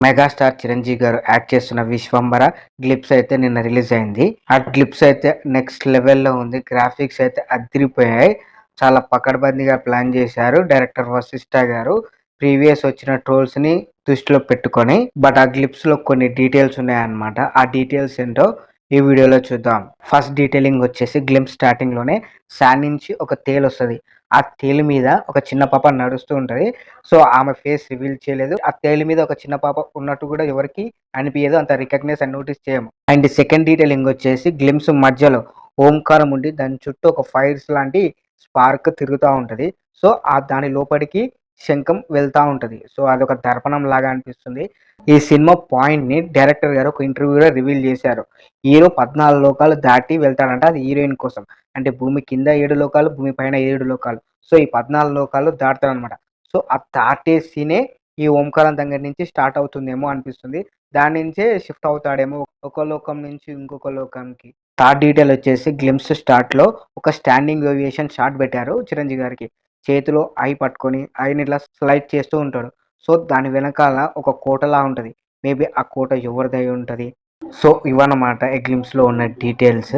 Megastar Chiranjeevi గారు act చేస్తున్న 'Vishwambhara' glimpse అయితే నిన్న రిలీజ్ అయింది. ఆ గ్లిప్స్ అయితే నెక్స్ట్ లెవెల్‌లో ఉంది. గ్రాఫిక్స్ అయితే అద్దిరిపోయాయి. చాలా పకడ్బందీగా ప్లాన్ చేశారు డైరెక్టర్ వశిష్ఠ గారు. ప్రీవియస్ వచ్చిన ట్రోల్స్‌ని దృష్టిలో పెట్టుకొని. బట్ ఆ గ్లిప్స్‌లో కొన్ని డీటెయిల్స్ ఉన్నాయన్నమాట. ఆ డీటెయిల్స్ ఏంటో ఈ వీడియోలో చూద్దాం. ఫస్ట్ డీటెయిలింగ్ వచ్చేసి గ్లింప్స్ స్టార్టింగ్‌లోనే శాండ్ నుంచి ఒక తేలొస్తది. ఆ తేలు మీద ఒక చిన్న పాప నడుస్తూ ఉంటది. సో, ఆమె ఫేస్ రివీల్ చేయలేదు. ఆ తేలు మీద ఒక చిన్న పాప ఉన్నట్టు కూడా ఎవరికీ అనిపియదు. అంత రికగ్నైజ్ అండ్ నోటీస్ చేయము. అండ్ సెకండ్ డీటెయిలింగ్ వచ్చేసి గ్లింప్స్ మధ్యలో ఓంకారం ఉండి దాని చుట్టూ ఒక ఫైర్స్ లాంటి స్పార్క్ తిరుగుతా ఉంటది. సో, దాని లోపలికి శంఖం వెళ్తా ఉంటది. సో, అదొక దర్పణం లాగా అనిపిస్తుంది. ఈ సినిమా పాయింట్‌ని డైరెక్టర్ గారు ఒక ఇంటర్వ్యూలో రివీల్ చేశారు. హీరో 14 లోకాలు దాటి వెళ్తాడంట. అది హీరోయిన్ కోసం. అంటే భూమి కింద 7 లోకాలు, భూమి పైన 7 లోకాలు. సో, ఈ 14 లోకాలు దాటుతాడనమాట. సో, ఆ దాటే సీనే ఈ ఓంకారం దగ్గర నుంచి స్టార్ట్ అవుతుందేమో అనిపిస్తుంది. దాని నుంచే షిఫ్ట్ అవుతాడేమో ఒక లోకం నుంచి ఇంకొక లోకంకి. థర్డ్ డీటెయిల్ వచ్చేసి గ్లింప్స్ స్టార్ట్‌లో ఒక స్టాండింగ్ వేరియేషన్ షాట్ పెట్టారు చిరంజీవి గారికి. చేతిలో ఐ పట్టుకొని ఐని ఇట్లా స్లైడ్ చేస్తూ ఉంటాడు. సో, దాని వెనకాల ఒక కోటలా ఉంటది. మేబీ ఆ కోట ఎవరిదై ఉంటది. సో, ఇవన్నమాట ఈ గ్లింప్స్‌లో ఉన్న డీటెయిల్స్.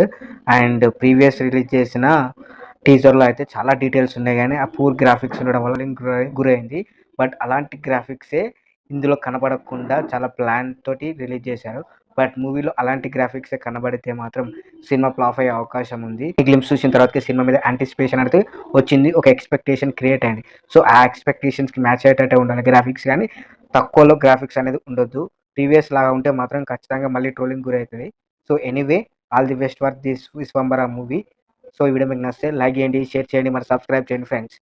అండ్ ప్రీవియస్ రిలీజ్ చేసిన టీజర్‌లో అయితే చాలా డీటెయిల్స్ ఉన్నాయి గానీ, ఆ పూర్ గ్రాఫిక్స్ ఉండడం వల్ల నేను గురైంది. బట్ అలాంటి గ్రాఫిక్సే ఇందులో కనపడకుండా చాలా ప్లాన్ తోటి రిలీజ్ చేశారు. బట్ మూవీలో అలాంటి గ్రాఫిక్సే కనబడితే మాత్రం సినిమా ఫ్లాప్ అయ్యే అవకాశం ఉంది. ఈ గ్లింప్స్ చూసిన తర్వాతకి సినిమా మీద యాంటిసిపేషన్ అనేది వచ్చింది. ఒక ఎక్స్‌పెక్టేషన్ క్రియేట్ అయింది. సో, ఆ ఎక్స్‌పెక్టేషన్స్‌కి మ్యాచ్ అయ్యేటట్టే ఉండాలి గ్రాఫిక్స్ గానీ, తక్కువలో గ్రాఫిక్స్ అనేది ఉండొద్దు. ప్రీవియస్ లాగా ఉంటే మాత్రం ఖచ్చితంగా మళ్ళీ ట్రోలింగ్ గురైతది. So, anyway all the best for this 'Vishwambhara' movie. So, ఈ వీడియో మీకు నచ్చితే లైక్ చేయండి, షేర్ చేయండి, మరి సబ్స్క్రైబ్ చేయండి ఫ్రెండ్స్.